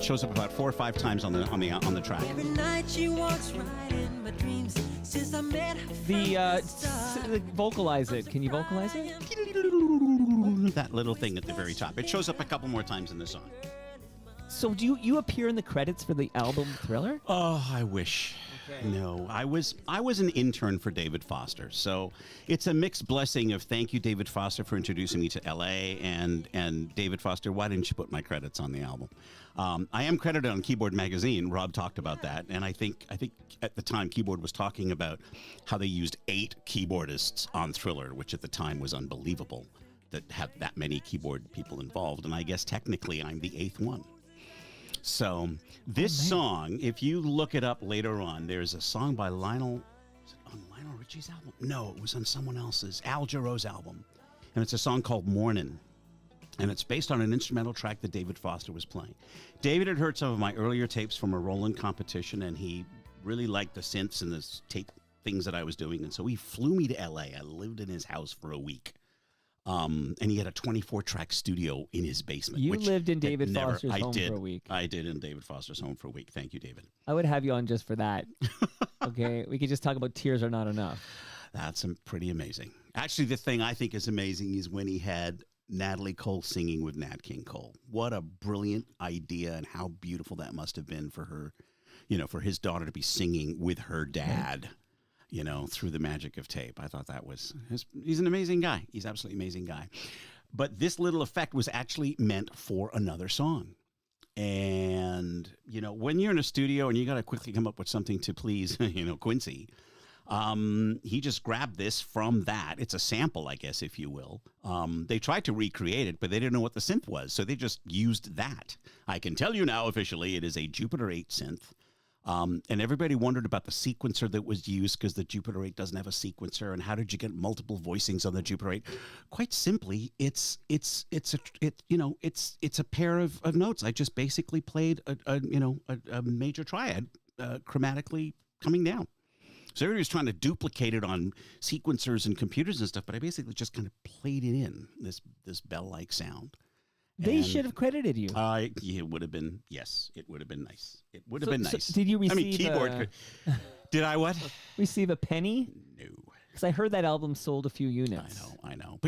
shows up about 4 or 5 times on the track. Every night she walks right in my dreams since I met her. Vocalize it. Can you vocalize it? That little thing at the very top. It shows up a couple more times in the song. So do you appear in the credits for the album Thriller? Oh, I wish. Okay. No, I was an intern for David Foster, so it's a mixed blessing of thank you, David Foster, for introducing me to L.A. and David Foster, why didn't you put my credits on the album? I am credited on Keyboard Magazine. Rob talked about that, and I think at the time Keyboard was talking about how they used 8 keyboardists on Thriller, which at the time was unbelievable that had that many keyboard people involved, and I guess technically I'm the 8th one. So this song, if you look it up later on, there's a song by Lionel. Was it on Lionel Richie's album? No, it was on someone else's, Al Jarreau's album. And it's a song called Mornin'. And it's based on an instrumental track that David Foster was playing. David had heard some of my earlier tapes from a Roland competition, and he really liked the synths and the tape things that I was doing. And so he flew me to L.A. I lived in his house for a week. And he had a 24-track studio in his basement. You lived in David Foster's home for a week. I did in David Foster's home for a week. Thank you, David. I would have you on just for that. Okay, we could just talk about Tears Are Not Enough. That's pretty amazing. Actually, the thing I think is amazing is when he had Natalie Cole singing with Nat King Cole. What a brilliant idea, and how beautiful that must have been for her, for his daughter to be singing with her dad. Through the magic of tape. I thought that he's an amazing guy. He's absolutely amazing guy. But this little effect was actually meant for another song. And, when you're in a studio and you got to quickly come up with something to please, Quincy, he just grabbed this from that. It's a sample, I guess, if you will. They tried to recreate it, but they didn't know what the synth was. So they just used that. I can tell you now officially it is a Jupiter 8 synth. And everybody wondered about the sequencer that was used because the Jupiter 8 doesn't have a sequencer. And how did you get multiple voicings on the Jupiter 8? Quite simply, it's a pair of notes. I just basically played a major triad chromatically coming down. So everybody was trying to duplicate it on sequencers and computers and stuff, but I basically just kind of played it in this bell-like sound. They should have credited you. It would have been, yes, it would have been nice. It would have been nice. So did you receive keyboard. Did I what? Receive a penny? No. Because I heard that album sold a few units. I know.